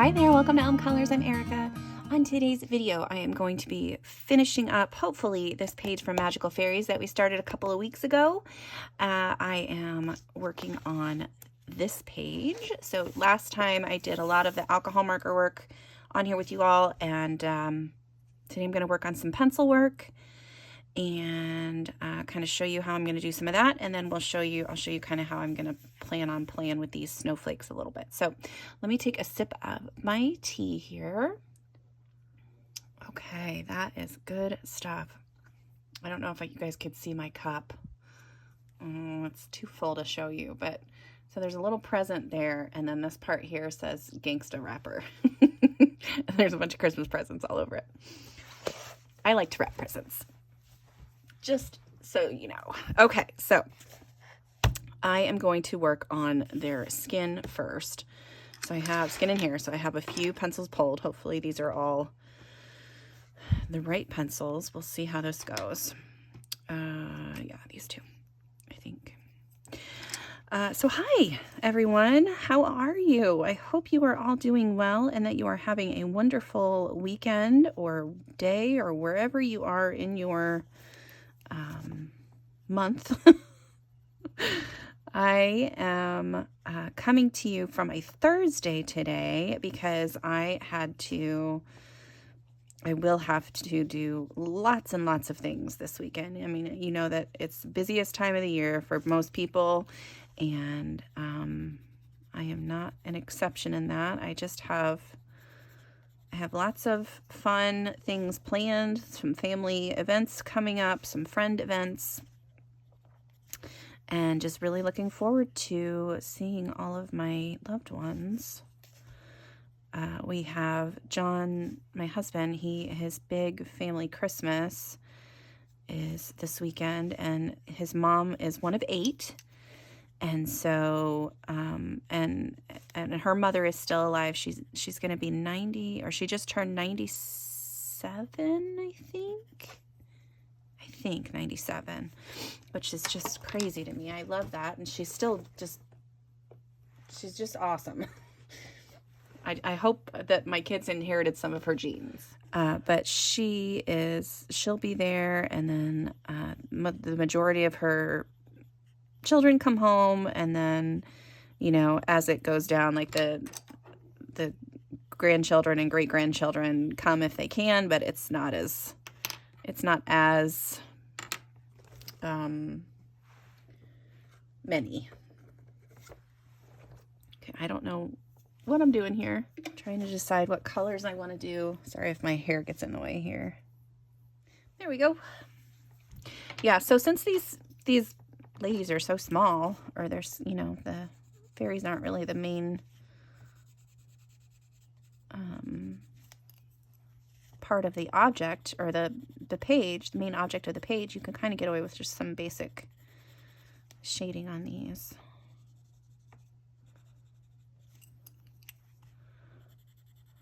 Hi there, welcome to Elm Colors. I'm Erica. On today's video, I am going to be finishing up, hopefully, this page from Magical Fairies that we started a couple of weeks ago. I am working on this page. So last time I did a lot of the alcohol marker work on here with you all, and today I'm going to work on some pencil work and kind of show you how I'm going to do some of that, and then I'll show you kind of how I'm going to plan on playing with these snowflakes a little bit. So let me take a sip of my tea here. Okay, that is good stuff. I don't know if you guys could see my cup. It's too full to show you, but so there's a little present there, and then this part here says Gangsta Wrapper. There's a bunch of Christmas presents all over it. I like to wrap presents, just so you know. Okay, so I am going to work on their skin first. So I have skin in here, so I have a few pencils pulled. Hopefully these are all the right pencils. We'll see how this goes. Yeah, these two, I think. So hi, everyone. How are you? I hope you are all doing well and that you are having a wonderful weekend or day or wherever you are in your month. I am coming to you from a Thursday today because I will have to do lots and lots of things this weekend. I mean, you know that it's the busiest time of the year for most people, and I am not an exception in that. I have lots of fun things planned, some family events coming up, some friend events, and just really looking forward to seeing all of my loved ones. We have John, my husband, his big family Christmas is this weekend, and his mom is one of 8. And so, and her mother is still alive. She's going to be 90, or she just turned 97, I think 97, which is just crazy to me. I love that. And she's just awesome. I hope that my kids inherited some of her genes. But she'll be there, and then the majority of her children come home, and then, you know, as it goes down, like the grandchildren and great-grandchildren come if they can, but it's not as many. Okay, I don't know what I'm doing here. I'm trying to decide what colors I want to do. Sorry if my hair gets in the way here. There we go. Yeah, so since these ladies are so small, or there's, you know, the fairies aren't really the main part of the object, or the page, the main object of the page, you can kind of get away with just some basic shading on these.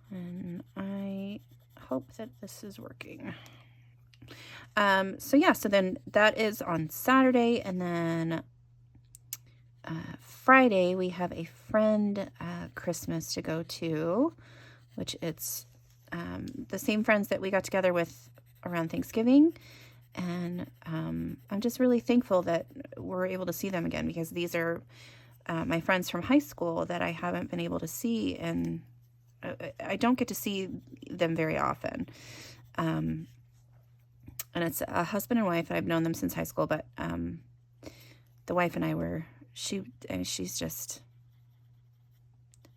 And I hope that this is working. So yeah, so then that is on Saturday, and then Friday we have a friend Christmas to go to, which it's the same friends that we got together with around Thanksgiving, and I'm just really thankful that we're able to see them again, because these are my friends from high school that I haven't been able to see, and I don't get to see them very often. And it's a husband and wife. I've known them since high school, but the wife and I she's just,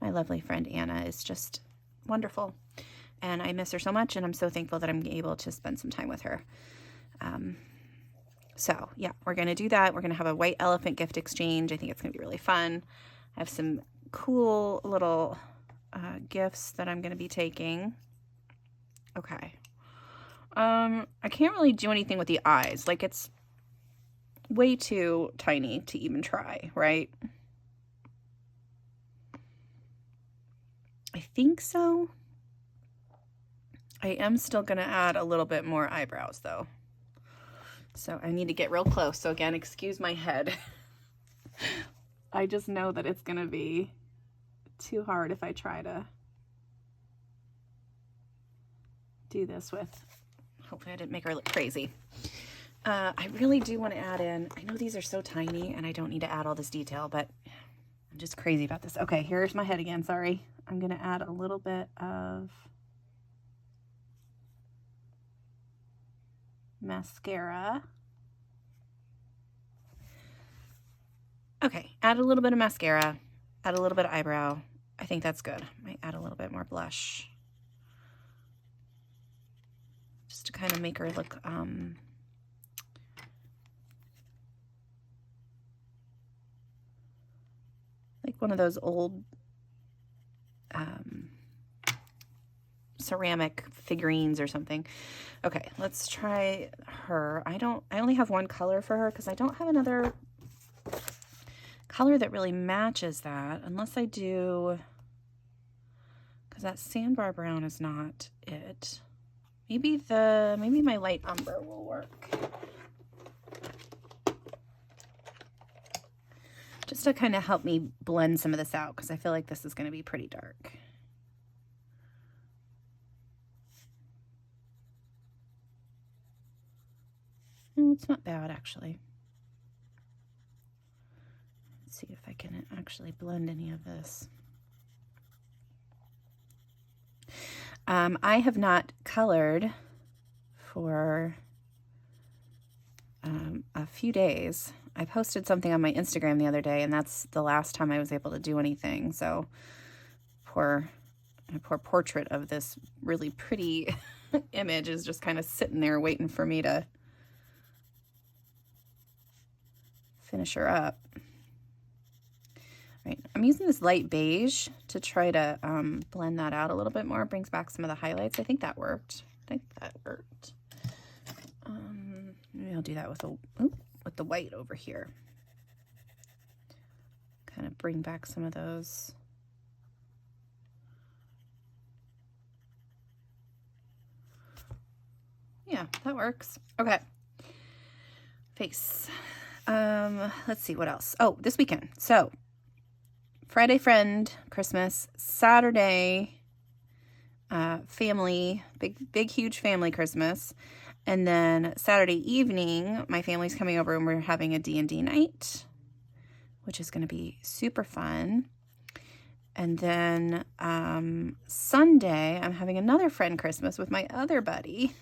my lovely friend Anna is just wonderful. And I miss her so much, and I'm so thankful that I'm able to spend some time with her. So yeah, we're going to do that. We're going to have a white elephant gift exchange. I think it's going to be really fun. I have some cool little gifts that I'm going to be taking. Okay. I can't really do anything with the eyes. Like, it's way too tiny to even try, right? I think so. I am still going to add a little bit more eyebrows, though. So I need to get real close. So again, excuse my head. I just know that it's going to be too hard if I try to do this with. Hopefully I didn't make her look crazy. I really do want to add in, I know these are so tiny and I don't need to add all this detail, but I'm just crazy about this. Okay, here's my head again, sorry. I'm going to add a little bit of mascara. Okay, add a little bit of mascara, add a little bit of eyebrow. I think that's good. Might add a little bit more blush. Just to kind of make her look like one of those old ceramic figurines or something. Okay, let's try her. I only have one color for her because I don't have another color that really matches that, unless I do, because that sandbar brown is not it. Maybe my light umber will work. Just to kind of help me blend some of this out, because I feel like this is going to be pretty dark. It's not bad, actually. Let's see if I can actually blend any of this. I have not colored for a few days. I posted something on my Instagram the other day, and that's the last time I was able to do anything. So poor portrait of this really pretty image is just kind of sitting there waiting for me to finish her up. Right, I'm using this light beige to try to blend that out a little bit more. It brings back some of the highlights. I think that worked. Maybe I'll do that with the white over here. Kind of bring back some of those. Yeah, that works. Okay. Face. Let's see what else. Oh, this weekend. So Friday friend Christmas, Saturday family, big huge family Christmas, and then Saturday evening my family's coming over and we're having a D&D night, which is going to be super fun. And then Sunday I'm having another friend Christmas with my other buddy.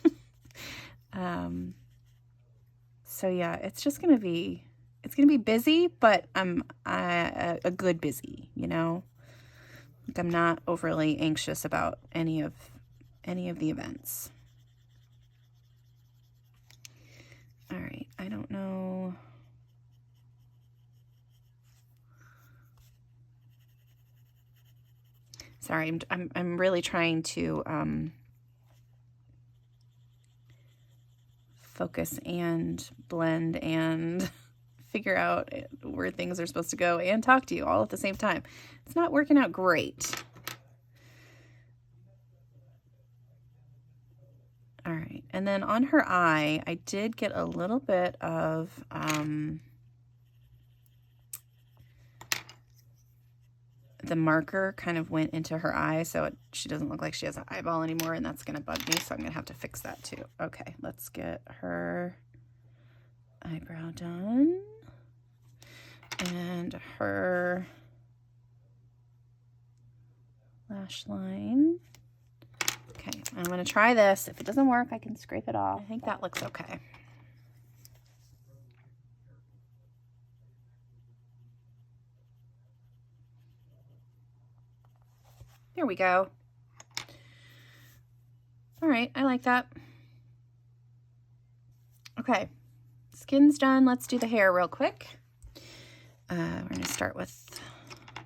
So yeah, it's going to be busy, but a good busy, you know. Like I'm not overly anxious about any of the events. All right, I don't know. Sorry, I'm really trying to focus and blend and figure out where things are supposed to go and talk to you all at the same time. It's not working out great. All right, and then on her eye, I did get a little bit of the marker kind of went into her eye, so she doesn't look like she has an eyeball anymore, and that's going to bug me, so I'm going to have to fix that too. Okay, let's get her eyebrow done. And her lash line. Okay, I'm going to try this. If it doesn't work, I can scrape it off. I think that looks okay. There we go. All right, I like that. Okay, skin's done. Let's do the hair real quick. We're going to start with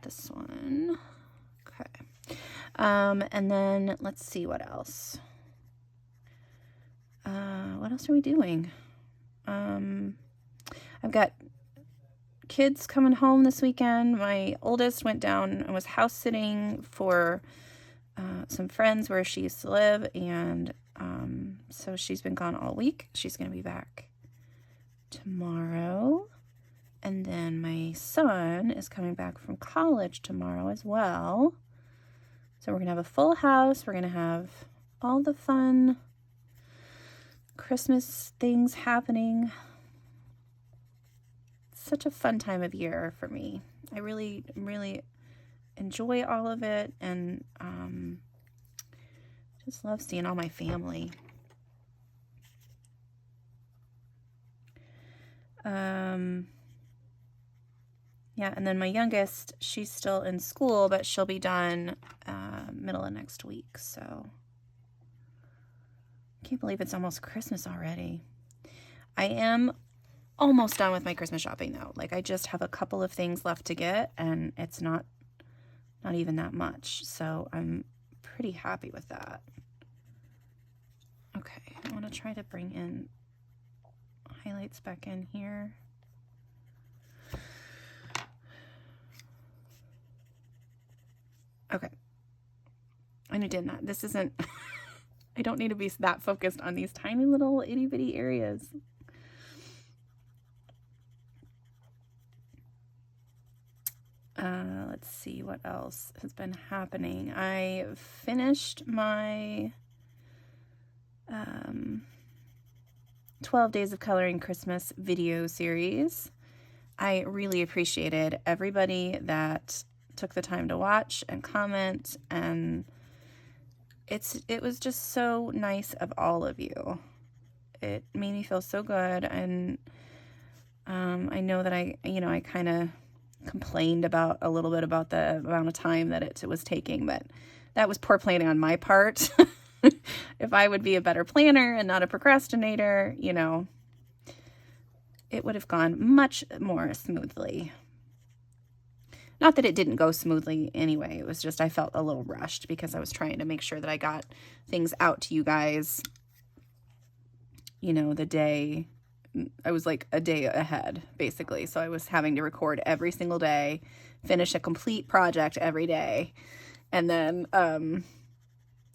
this one. Okay. And then let's see what else. What else are we doing? I've got kids coming home this weekend. My oldest went down and was house sitting for some friends where she used to live, and so she's been gone all week. She's going to be back tomorrow. And then my son is coming back from college tomorrow as well. So we're going to have a full house. We're going to have all the fun Christmas things happening. Such a fun time of year for me. I really enjoy all of it, and just love seeing all my family. Yeah, and then my youngest, she's still in school, but she'll be done middle of next week, so can't believe it's almost Christmas already. I am almost done with my Christmas shopping though. Like, I just have a couple of things left to get, and it's not even that much, so I'm pretty happy with that. Okay, I want to try to bring in highlights back in here. Okay, I did not. This isn't, I don't need to be that focused on these tiny little itty bitty areas. Let's see what else has been happening. I finished my 12 Days of Coloring Christmas video series. I really appreciated everybody that took the time to watch and comment, and it was just so nice of all of you. It made me feel so good, and I know that I kind of complained about a little bit about the amount of time that it was taking, but that was poor planning on my part. If I would be a better planner and not a procrastinator, you know, it would have gone much more smoothly. Not that it didn't go smoothly anyway. It was just I felt a little rushed because I was trying to make sure that I got things out to you guys, you know, the day. I was like a day ahead, basically. So I was having to record every single day, finish a complete project every day, and then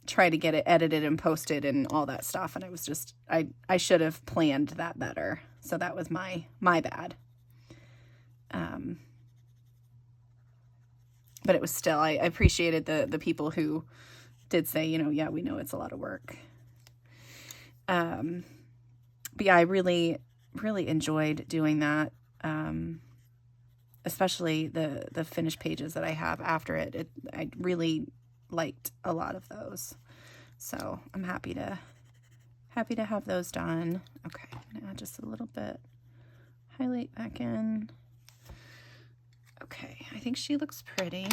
try to get it edited and posted and all that stuff. And I was just, I should have planned that better. So that was my bad. But it was still, I appreciated the people who did say, you know, yeah, we know it's a lot of work. But yeah, I really enjoyed doing that. Especially the finished pages that I have after it. I really liked a lot of those. So I'm happy to have those done. Okay, I'm gonna add just a little bit highlight back in. Okay, I think she looks pretty.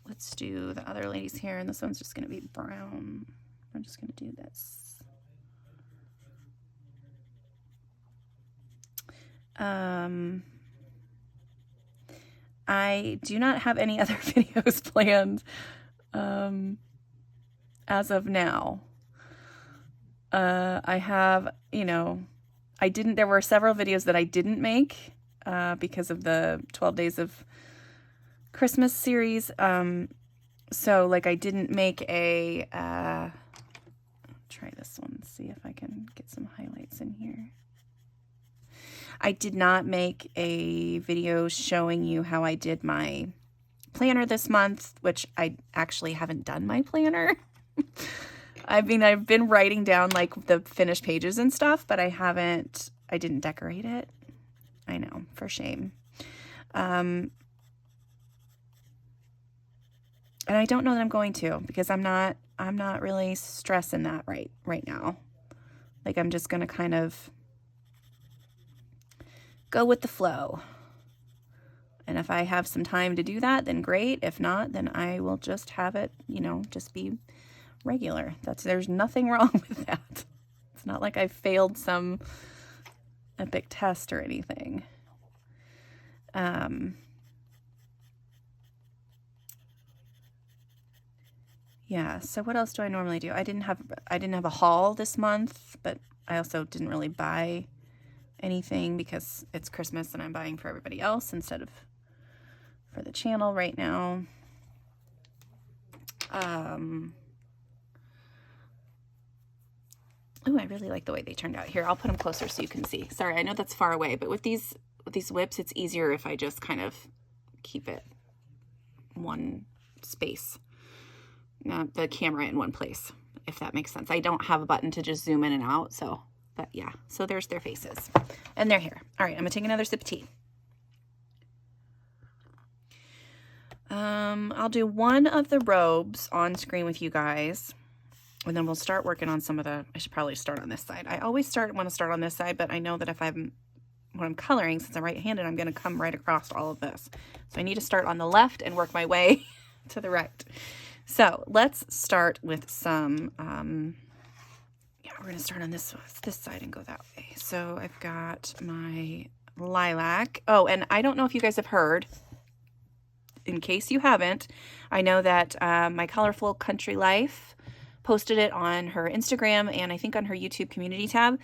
Let's do the other lady's hair, and this one's just gonna be brown. I'm just gonna do this. I do not have any other videos planned as of now. I have, you know, there were several videos that I didn't make because of the 12 Days of Christmas series. So like I didn't make a, try this one, see if I can get some highlights in here. I did not make a video showing you how I did my planner this month, which I actually haven't done my planner. I mean, I've been writing down like the finished pages and stuff, but I didn't decorate it. I know, for shame. And I don't know that I'm going to, because I'm not really stressing that right now. Like, I'm just going to kind of go with the flow. And if I have some time to do that, then great. If not, then I will just have it, you know, just be regular. There's nothing wrong with that. It's not like I failed some epic test or anything. Yeah, so what else do I normally do? I didn't have a haul this month, but I also didn't really buy anything because it's Christmas and I'm buying for everybody else instead of for the channel right now. Oh, I really like the way they turned out. Here, I'll put them closer so you can see. Sorry, I know that's far away, but with these whips, it's easier if I just kind of keep it one space, not the camera in one place. if that makes sense. I don't have a button to just zoom in and out, so, but yeah. So there's their faces and their hair. All right, I'm gonna take another sip of tea. I'll do one of the robes on screen with you guys, and then we'll start working on some of the, I should probably start on this side. I always want to start on this side, but I know that when I'm coloring, since I'm right-handed, I'm going to come right across all of this. So I need to start on the left and work my way to the right. So let's start with some, yeah, we're going to start on this side and go that way. So I've got my lilac. Oh, and I don't know if you guys have heard, in case you haven't, I know that my Colorful Country Life posted it on her Instagram and I think on her YouTube community tab.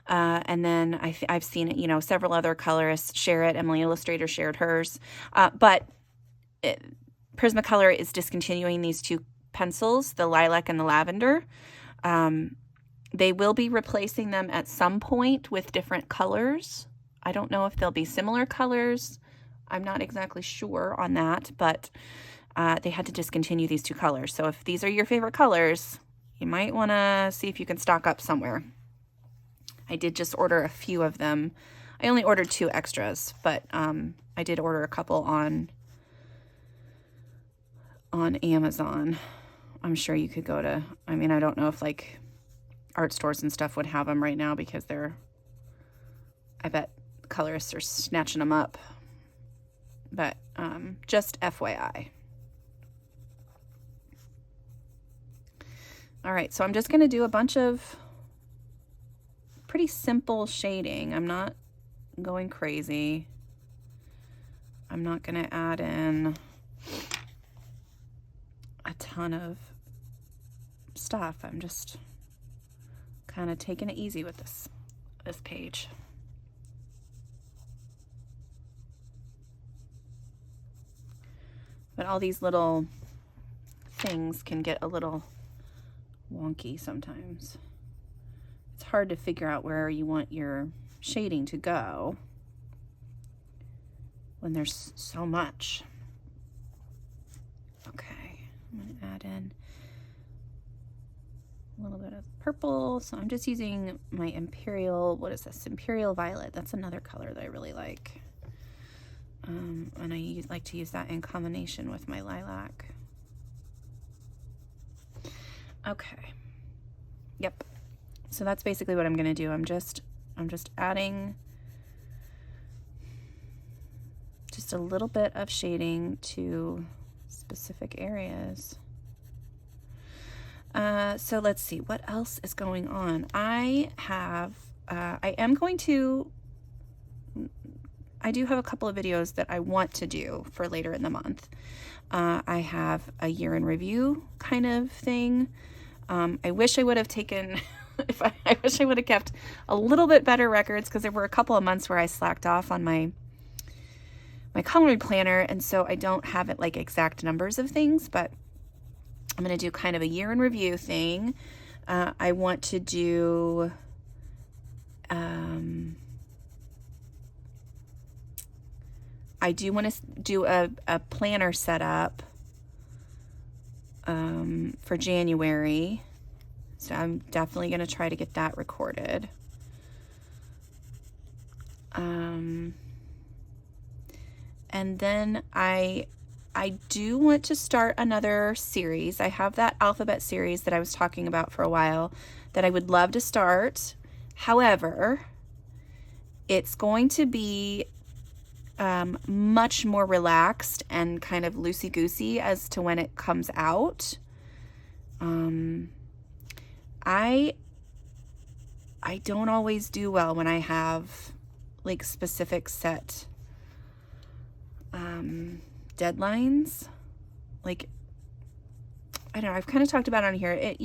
And then I've seen it, you know, several other colorists share it. Emily Illustrator shared hers. But Prismacolor is discontinuing these two pencils, the lilac and the lavender. They will be replacing them at some point with different colors. I don't know if they'll be similar colors. I'm not exactly sure on that, but they had to discontinue these two colors. So if these are your favorite colors, you might want to see if you can stock up somewhere. I did just order a few of them. I only ordered 2 extras, but I did order a couple on Amazon. I'm sure you could go to, I mean, I don't know if like art stores and stuff would have them right now because I bet colorists are snatching them up. But just FYI. All right, so I'm just going to do a bunch of pretty simple shading. I'm not going crazy. I'm not going to add in a ton of stuff. I'm just kind of taking it easy with this page. But all these little things can get a little wonky sometimes. It's hard to figure out where you want your shading to go when there's so much. Okay, I'm going to add in a little bit of purple. So I'm just using my Imperial, what is this? Imperial Violet. That's another color that I really like. And I like to use that in combination with my lilac. Okay. Yep. So that's basically what I'm going to do. I'm just adding just a little bit of shading to specific areas. So let's see what else is going on. I do have a couple of videos that I want to do for later in the month. I have a year in review kind of thing. I wish I would have taken, I wish I would have kept a little bit better records because there were a couple of months where I slacked off on my coloring planner, and so I don't have it like exact numbers of things, but I'm going to do kind of a year in review thing. I want to do I do want to do a planner setup for January. So I'm definitely going to try to get that recorded. And then I do want to start another series. I have that alphabet series that I was talking about for a while that I would love to start. However, it's going to be much more relaxed and kind of loosey-goosey as to when it comes out. I don't always do well when I have like specific set deadlines. Like, I don't know, I've kind of talked about it on here.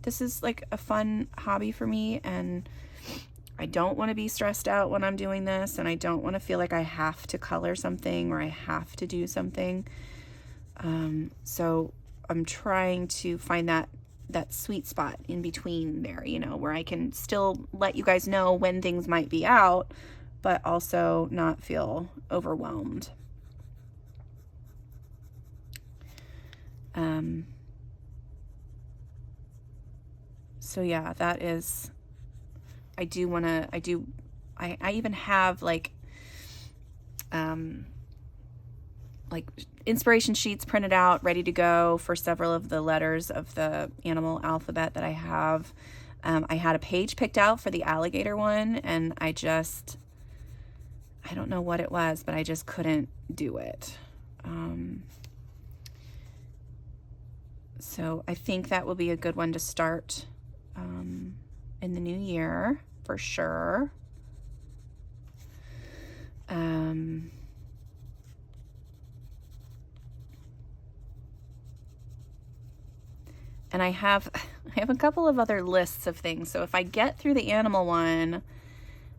This is like a fun hobby for me, and I don't want to be stressed out when I'm doing this, and I don't want to feel like I have to color something or I have to do something. So I'm trying to find that sweet spot in between there, where I can still let you guys know when things might be out, but also not feel overwhelmed. So yeah, that is, I do want to, I even have like inspiration sheets printed out, ready to go for several of the letters of the animal alphabet that I have. I had a page picked out for the alligator one, and I don't know what it was, but I just couldn't do it. So I think that will be a good one to start in the new year for sure. And I have a couple of other lists of things. So if I get through the animal one,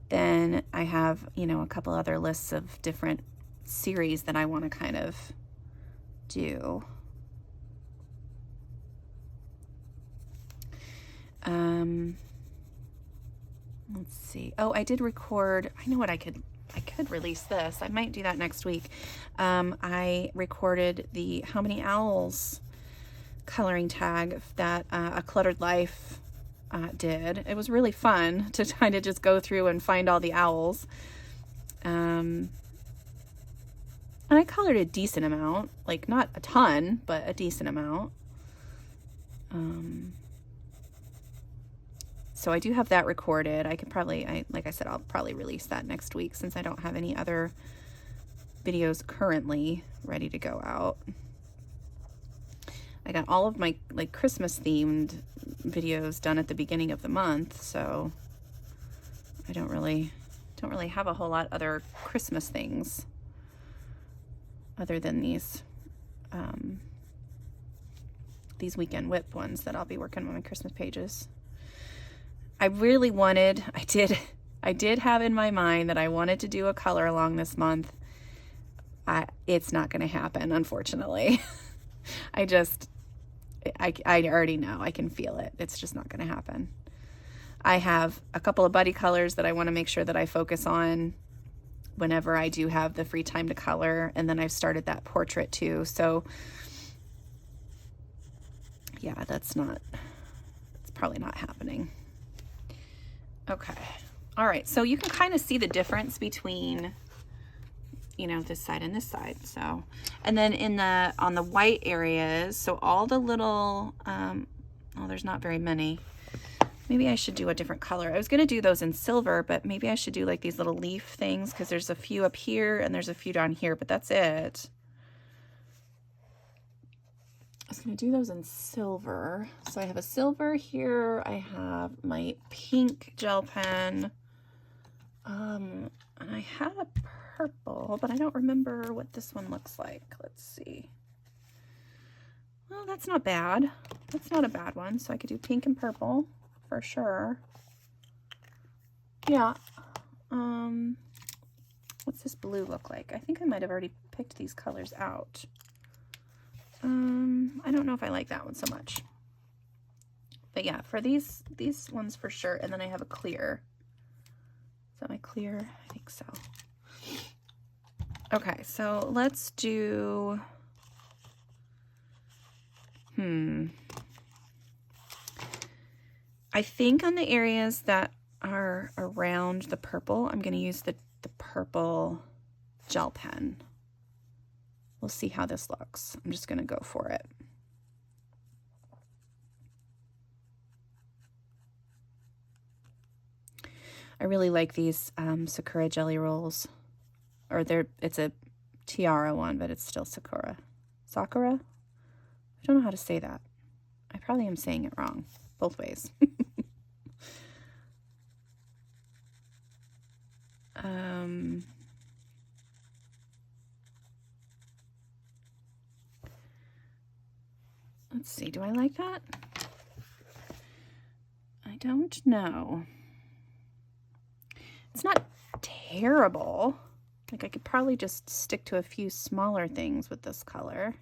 then I have, you know, a couple other lists of different series that I want to kind of do. Let's see. Oh, I did record, I know what I could release this. I might do that next week. I recorded the How Many Owls coloring tag that A Cluttered Life did. It was really fun to kind of just go through and find all the owls. And I colored a decent amount, like not a ton, but a decent amount. So I do have that recorded. I could probably, like I said, I'll probably release that next week since I don't have any other videos currently ready to go out. I got all of my like Christmas themed videos done at the beginning of the month, so I don't really have a whole lot other Christmas things other than these weekend whip ones that I'll be working on my Christmas pages. I really wanted, I did have in my mind that I wanted to do a color along this month. It's not going to happen, unfortunately. I already know, I can feel it. It's just not going to happen. I have a couple of buddy colors that I want to make sure that I focus on whenever I do have the free time to color. And then I've started that portrait too. So yeah, it's probably not happening. Okay. All right. So you can kind of see the difference between, you know, this side and this side. So, and then on the white areas, so all the little, there's not very many. Maybe I should do a different color. I was going to do those in silver, but maybe I should do like these little leaf things because there's a few up here and there's a few down here, but that's it. I was going to do those in silver. So I have a silver here. I have my pink gel pen. And I had a purple, but I don't remember what this one looks like. Let's see. Well, that's not bad. That's not a bad one. So I could do pink and purple for sure. Yeah. What's this blue look like? I think I might have already picked these colors out. I don't know if I like that one so much. But yeah, for these ones for sure. And then I have a clear. Is that my clear? I think so. Okay, so let's do, I think on the areas that are around the purple, I'm going to use the purple gel pen. We'll see how this looks. I'm just going to go for it. I really like these Sakura jelly rolls. Or it's a tiara one, but it's still Sakura. Sakura? I don't know how to say that. I probably am saying it wrong. Both ways. Let's see, do I like that? I don't know. It's not terrible. Like I could probably just stick to a few smaller things with this color.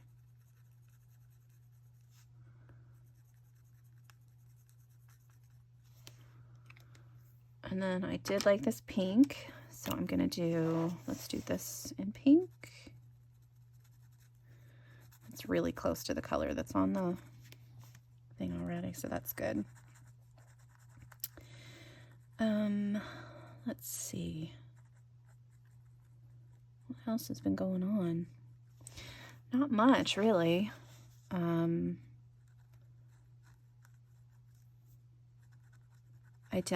And then I did like this pink, so I'm gonna let's do this in pink. It's really close to the color that's on the thing already, so that's good. let's see. What else has been going on? Not much, really.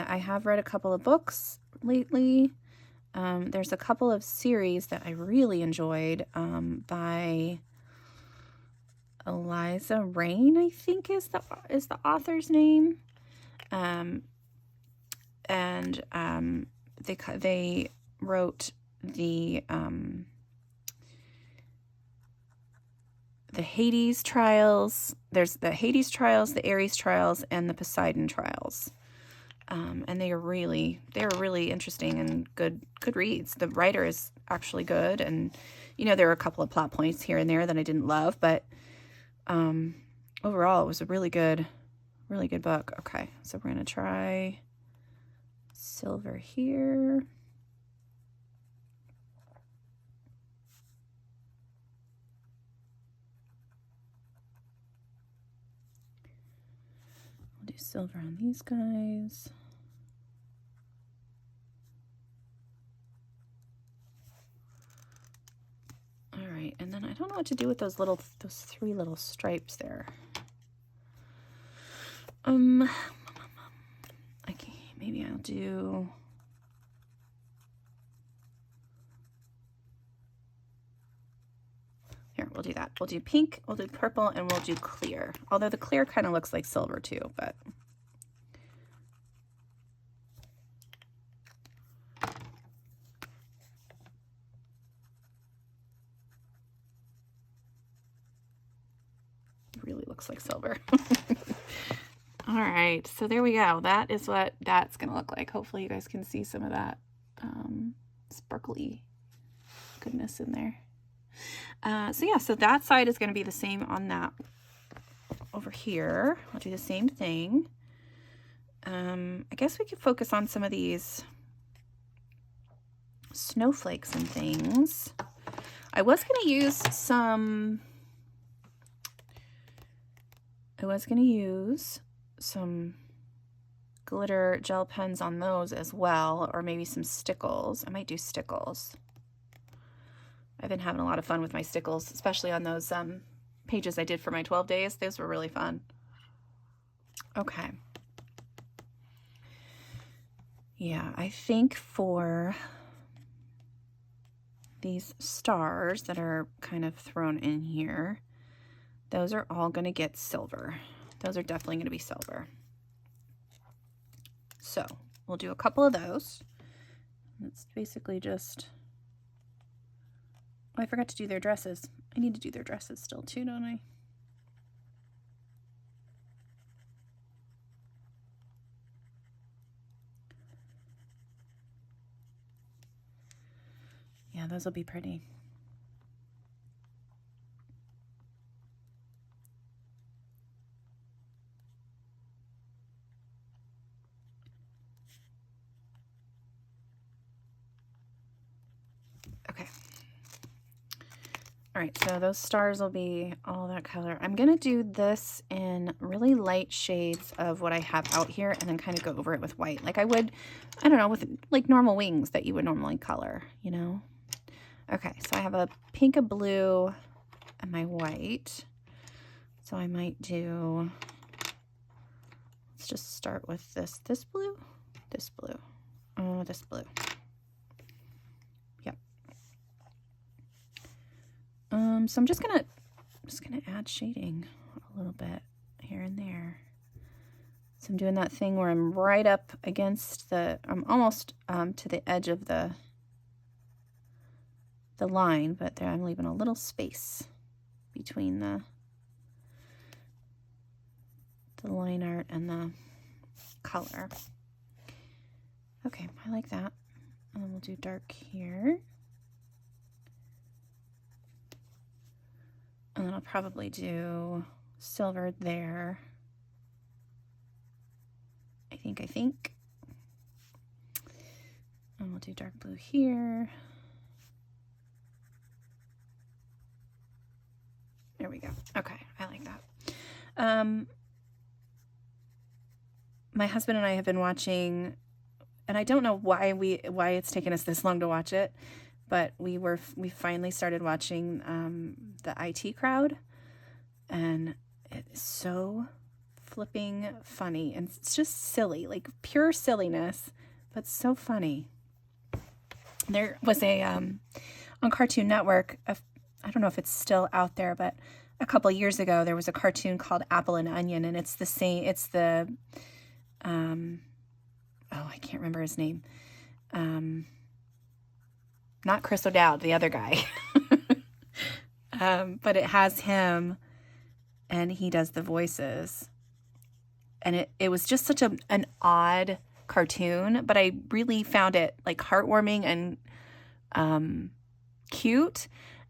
I have read a couple of books lately. There's a couple of series that I really enjoyed by Eliza Rain, I think is the author's name. They wrote the Hades trials. There's the Hades trials, the Ares trials, and the Poseidon trials. And they are really interesting and good reads. The writer is actually good, and there are a couple of plot points here and there that I didn't love, but overall it was a really good book. Okay, so we're gonna try silver here. We'll do silver on these guys. All right, and then I don't know what to do with those 3 little stripes there. Okay, maybe I'll do. Here, we'll do that. We'll do pink, we'll do purple, and we'll do clear. Although the clear kind of looks like silver too, but. Really looks like silver. All right, so there we go. That is what that's gonna look like. Hopefully you guys can see some of that sparkly goodness in there. So yeah, so that side is gonna be the same on that over here. I'll do the same thing. I guess we could focus on some of these snowflakes and things. I was gonna use some glitter gel pens on those as well, or maybe some stickles. I might do stickles. I've been having a lot of fun with my stickles, especially on those pages I did for my 12 days. Those were really fun. Okay. Yeah, I think for these stars that are kind of thrown in here, those are all going to get silver. Those are definitely going to be silver. So we'll do a couple of those. It's basically just, oh, I forgot to do their dresses. I need to do their dresses still too, don't I? Yeah, those will be pretty. Okay. All right, so those stars will be all that color. I'm gonna do this in really light shades of what I have out here and then kind of go over it with white. Like I would, I don't know, with like normal wings that you would normally color, you know? Okay, so I have a pink, a blue, and my white. So I might do, let's just start with this blue, this blue, this blue. Yep. So I'm just gonna add shading a little bit here and there. So I'm doing that thing where I'm right up against I'm almost to the edge of the line, but there I'm leaving a little space between the line art and the color. Okay, I like that. And then we'll do dark here. And then I'll probably do silver there. I think. And we'll do dark blue here. There we go. Okay, I like that. My husband and I have been watching and I don't know why it's taken us this long to watch it, but we finally started watching the IT Crowd, and it's so flipping funny, and it's just silly, like pure silliness, but so funny. There was a on Cartoon Network, I don't know if it's still out there, but a couple years ago there was a cartoon called Apple and Onion, and it's the I can't remember his name. Not Chris O'Dowd, the other guy. But it has him, and he does the voices. And it was just such an odd cartoon, but I really found it like heartwarming and cute.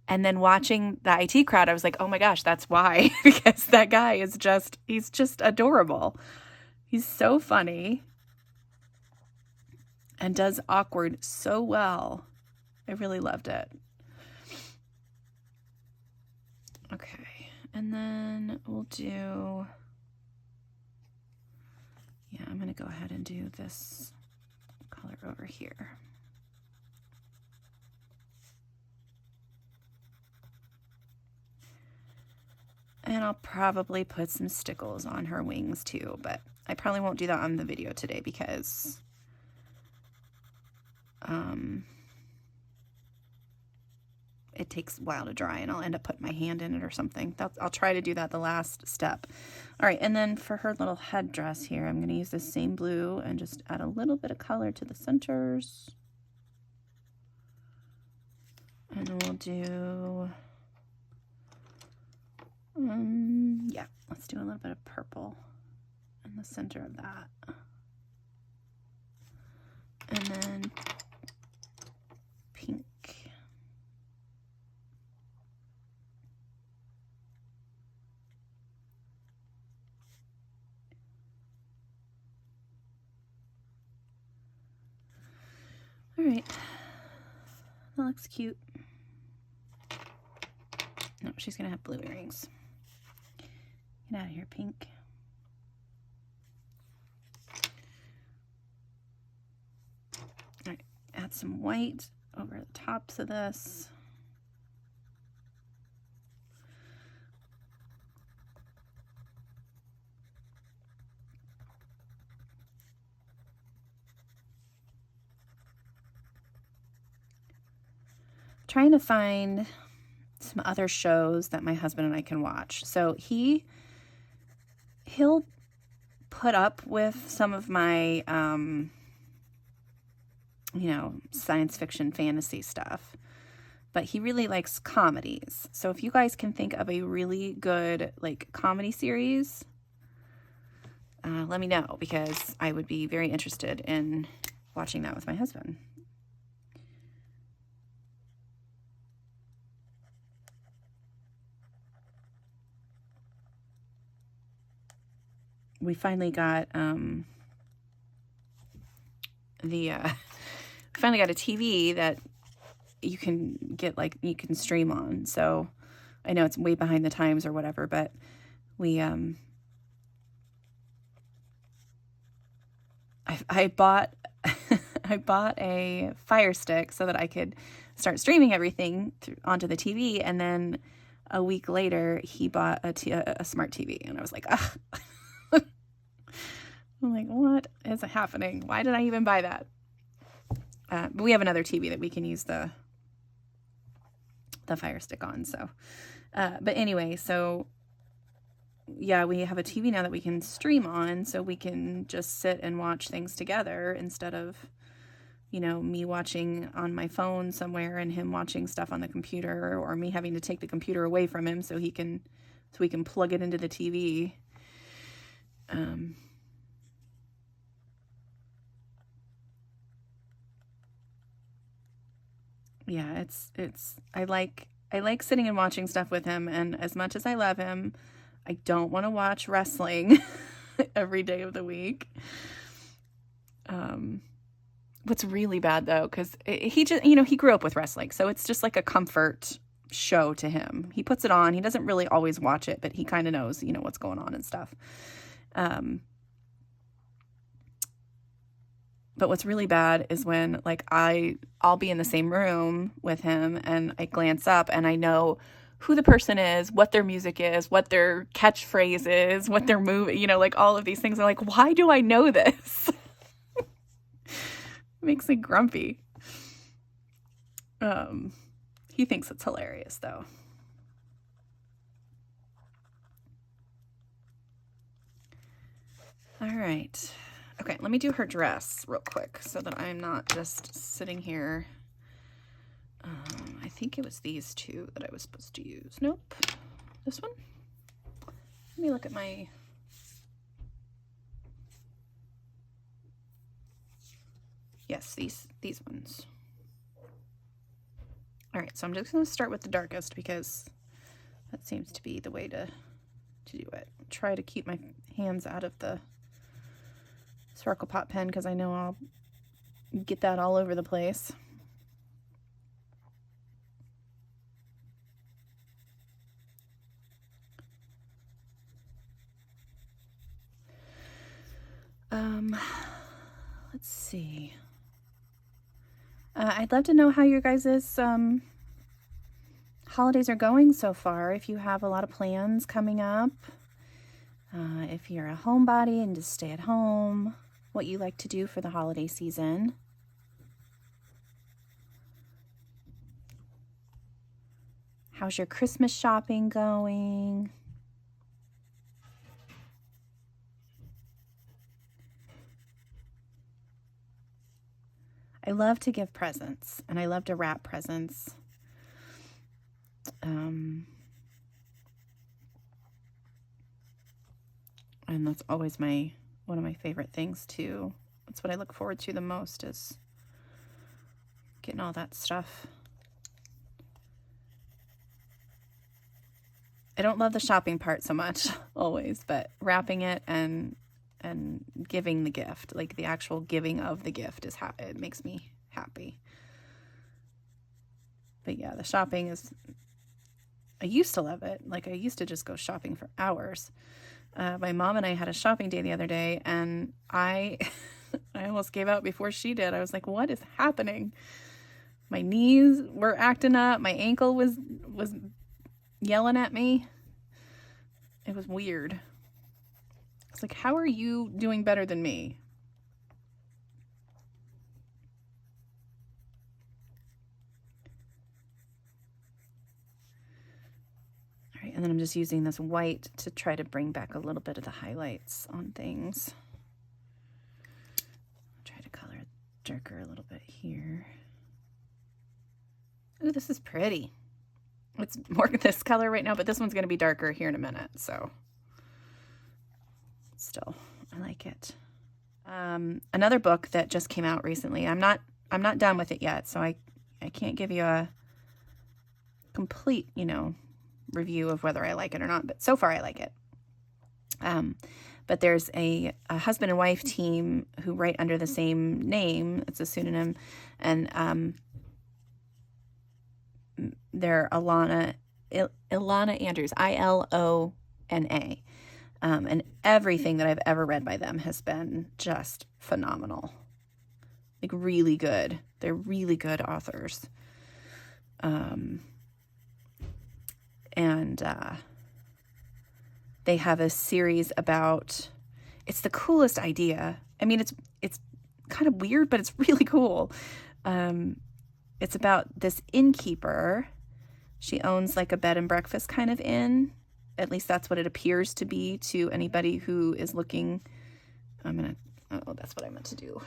And then watching the IT Crowd, I was like, oh my gosh, that's why. Because that guy he's just adorable. He's so funny and does awkward so well. I really loved it. Okay, and then we'll do, I'm going to go ahead and do this color over here. And I'll probably put some stickles on her wings too, but I probably won't do that on the video today because it takes a while to dry, and I'll end up putting my hand in it or something. I'll try to do that the last step. All right, and then for her little headdress here, I'm going to use the same blue and just add a little bit of color to the centers. And we'll do, let's do a little bit of purple in the center of that. And then pink. All right, that looks cute. No, she's gonna have blue earrings. Get out of here, pink. All right, add some white over the tops of this. Trying to find some other shows that my husband and I can watch. So he'll put up with some of my science fiction fantasy stuff, but he really likes comedies. So if you guys can think of a really good like comedy series, let me know, because I would be very interested in watching that with my husband. We finally got finally got a TV that you can get, like, you can stream on. So I know it's way behind the times or whatever, but we I bought I bought a Fire Stick so that I could start streaming everything onto the TV, and then a week later he bought a smart TV, and I was like, ugh. I'm like, what is happening? Why did I even buy that? But we have another TV that we can use the Fire Stick on. So, but anyway, so yeah, we have a TV now that we can stream on, so we can just sit and watch things together instead of, me watching on my phone somewhere and him watching stuff on the computer, or me having to take the computer away from him so we can plug it into the TV. Yeah, I like sitting and watching stuff with him, and as much as I love him, I don't want to watch wrestling every day of the week. What's really bad though, because he just, he grew up with wrestling, so it's just like a comfort show to him. He puts it on. He doesn't really always watch it, but he kind of knows, what's going on and stuff. But what's really bad is when like I'll be in the same room with him and I glance up and I know who the person is, what their music is, what their catchphrase is, what their movie, you know, like all of these things. I'm like, why do I know this? It makes me grumpy. He thinks it's hilarious though. All right. Okay, let me do her dress real quick so that I'm not just sitting here. I think it was these two that I was supposed to use. Nope. This one? Let me look at my... Yes, these ones. All right, so I'm just going to start with the darkest because that seems to be the way to do it. Try to keep my hands out of the Sparkle Pot pen because I know I'll get that all over the place. Let's see. I'd love to know how your guys' holidays are going so far. If you have a lot of plans coming up, if you're a homebody and just stay at home, what you like to do for the holiday season. How's your Christmas shopping going? I love to give presents and I love to wrap presents. And that's always one of my favorite things too. That's what I look forward to the most is getting all that stuff. I don't love the shopping part so much always, but wrapping it and giving the gift, like the actual giving of the gift it makes me happy. But yeah, the shopping is, I used to love it. Like I used to just go shopping for hours. My mom and I had a shopping day the other day and I almost gave out before she did. I was like, what is happening? My knees were acting up. My ankle was yelling at me. It was weird. It's like, how are you doing better than me? All right, and then I'm just using this white to try to bring back a little bit of the highlights on things. Try to color it darker a little bit here. Ooh, this is pretty. It's more this color right now, but this one's going to be darker here in a minute, so still, I like it. Another book that just came out recently. I'm not done with it yet, so I can't give you a complete, review of whether I like it or not, but so far I like it. But there's a husband and wife team who write under the same name. It's a pseudonym, and they're Ilana Andrews, Ilona. And everything that I've ever read by them has been just phenomenal. Like really good. They're really good authors. And they have a series about, it's the coolest idea. I mean, it's kind of weird, but it's really cool. It's about this innkeeper. She owns like a bed and breakfast kind of inn. At least that's what it appears to be to anybody who is looking. That's what I meant to do.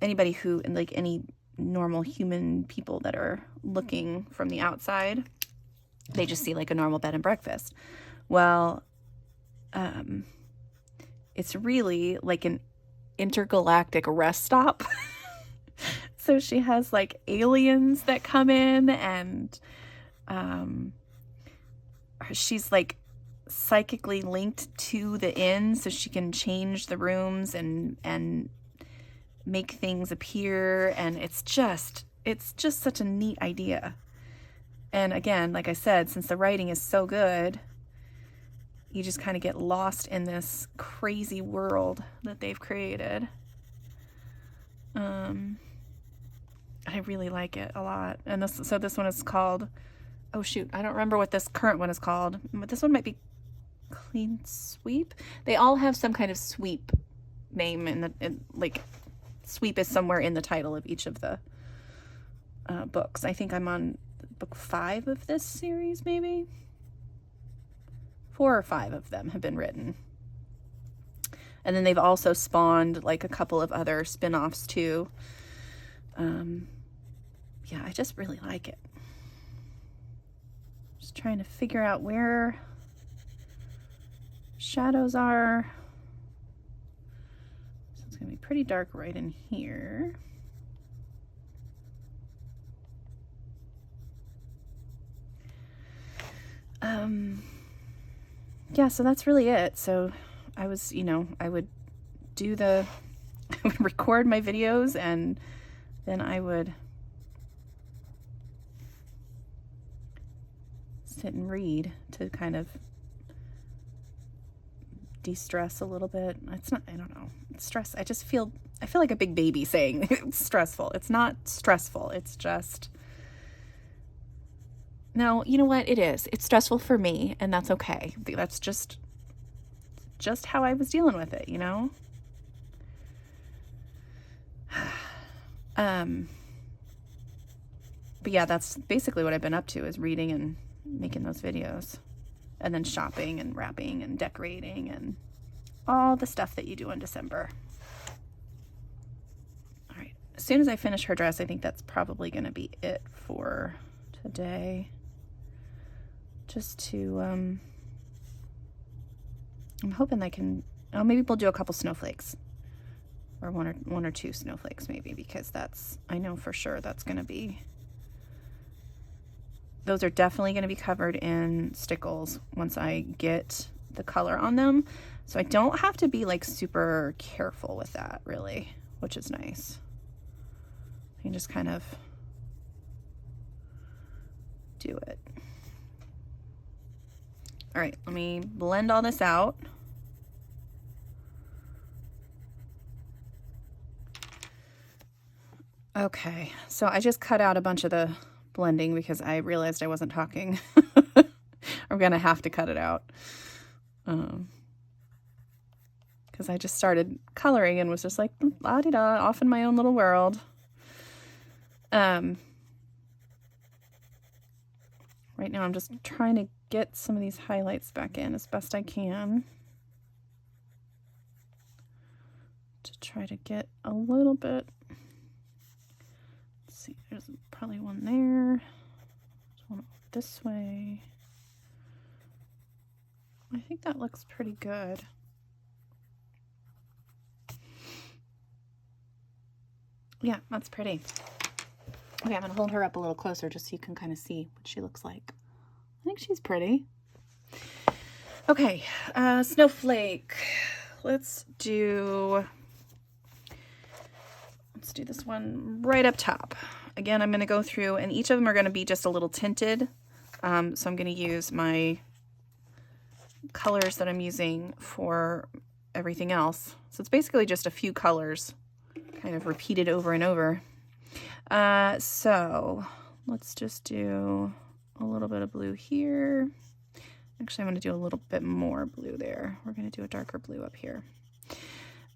Anybody who, like any normal human people that are looking from the outside, they just see like a normal bed and breakfast. Well, it's really like an intergalactic rest stop. So she has like aliens that come in, and she's like psychically linked to the inn, so she can change the rooms and make things appear, and it's just such a neat idea. And again, like I said, since the writing is so good, you just kind of get lost in this crazy world that they've created. I really like it a lot. And this one is called, oh shoot, I don't remember what this current one is called, but this one might be Clean Sweep. They all have some kind of sweep name like sweep is somewhere in the title of each of the books. I think I'm on book 5 of this series, maybe 4 or 5 of them have been written, and then they've also spawned like a couple of other spin-offs too. Yeah, I just really like it. Just trying to figure out where shadows are. So it's gonna be pretty dark right in here. Yeah, so that's really it. So I was, I would I would record my videos, and then I would sit and read to kind of de-stress a little bit. It's not, I don't know, stress. I feel like a big baby saying it's stressful. It's not stressful. It's just, no, you know what? It is. It's stressful for me, and that's okay. That's just how I was dealing with it, But yeah, that's basically what I've been up to, is reading and making those videos, and then shopping and wrapping and decorating and all the stuff that you do in December. All right, as soon as I finish her dress, I think that's probably going to be it for today. Just to, I'm hoping I can, maybe we'll do a couple snowflakes, or one or two snowflakes maybe, because I know for sure that's going to be, those are definitely going to be covered in stickles once I get the color on them. So I don't have to be like super careful with that really, which is nice. I can just kind of do it. All right, let me blend all this out. Okay, so I just cut out a bunch of the blending because I realized I wasn't talking. I'm gonna have to cut it out because I just started coloring and was just like la-di-da, off in my own little world. Right now I'm just trying to get some of these highlights back in as best I can to try to get a little bit. Let's see, there's probably one there. There's one this way. I think that looks pretty good. Yeah, that's pretty. Okay, I'm gonna hold her up a little closer just so you can kind of see what she looks like. I think she's pretty. Okay, Snowflake. Let's do this one right up top. Again, I'm gonna go through, and each of them are gonna be just a little tinted. So I'm gonna use my colors that I'm using for everything else. So it's basically just a few colors kind of repeated over and over. So let's just do a little bit of blue here. Actually, I'm going to do a little bit more blue there. We're going to do a darker blue up here.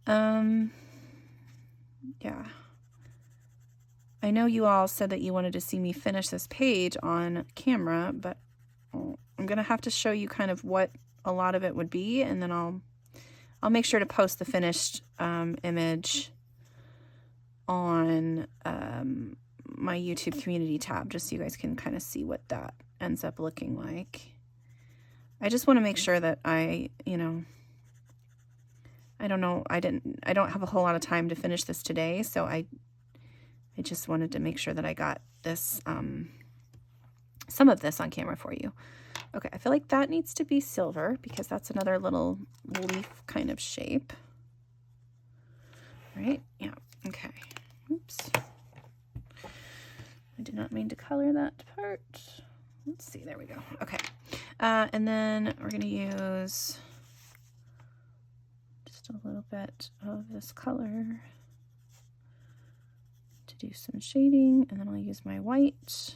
Yeah. I know you all said that you wanted to see me finish this page on camera, but I'm going to have to show you kind of what a lot of it would be, and then I'll make sure to post the finished image on my YouTube community tab, just so you guys can kind of see what that ends up looking like. I just want to make sure that I don't know, I don't have a whole lot of time to finish this today, so I just wanted to make sure that I got this, some of this on camera for you. Okay, I feel like that needs to be silver because that's another little leaf kind of shape. Right? Yeah, okay. Oops. I did not mean to color that part. Let's see, there we go. Okay. And then we're going to use just a little bit of this color to do some shading, and then I'll use my white.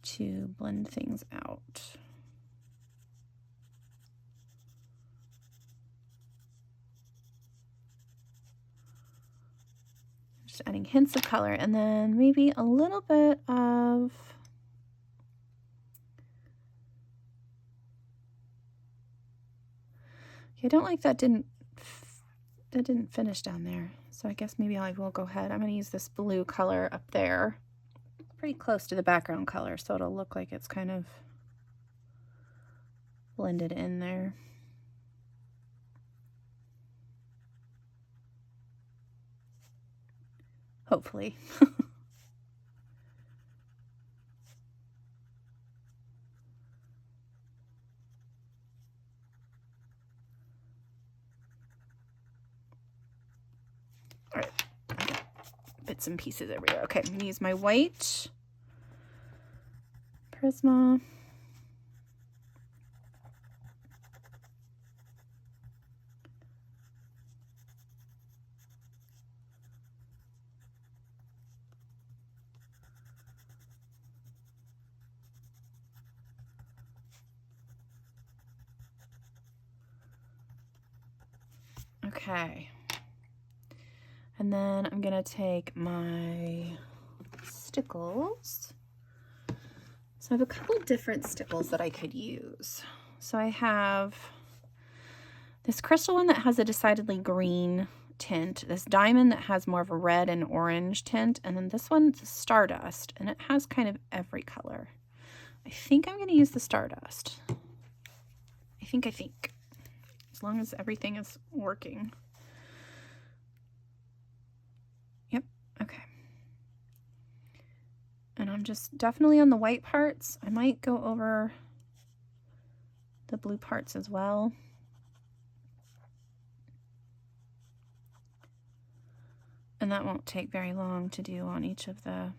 To blend things out. Just adding hints of color, and then maybe a little bit of I don't like that didn't finish down there. So I guess maybe I will go ahead. I'm going to use this blue color up there. Pretty close to the background color, so it'll look like it's kind of blended in there. Hopefully. All right, bits and pieces everywhere. Okay, I'm gonna use my white Prisma. Okay. And then I'm gonna take my stickles. So I have a couple different stickles that I could use. So I have this crystal one that has a decidedly green tint, this diamond that has more of a red and orange tint, and then this one's stardust, and it has kind of every color. I think I'm gonna use the stardust. I think. As long as everything is working. Yep, okay. And I'm just definitely on the white parts. I might go over the blue parts as well. And that won't take very long to do on each of the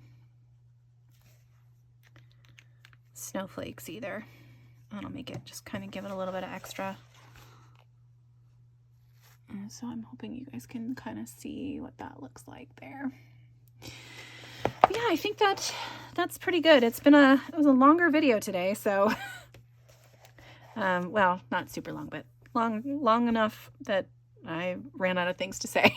snowflakes either. That'll make it just kind of give it a little bit of extra. And so I'm hoping you guys can kind of see what that looks like there. But yeah, I think that's pretty good. It was a longer video today, so well, not super long, but long enough that I ran out of things to say.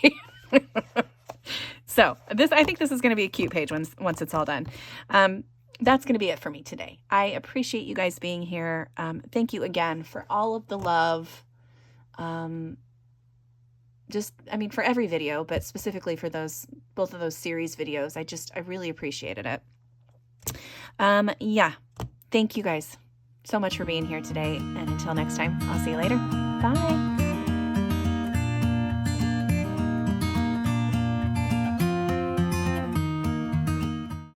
So I think this is going to be a cute page once it's all done. That's going to be it for me today. I appreciate you guys being here. Thank you again for all of the love. For every video, but specifically for both of those series videos, I really appreciated it. Yeah, thank you guys so much for being here today. And until next time, I'll see you later. Bye.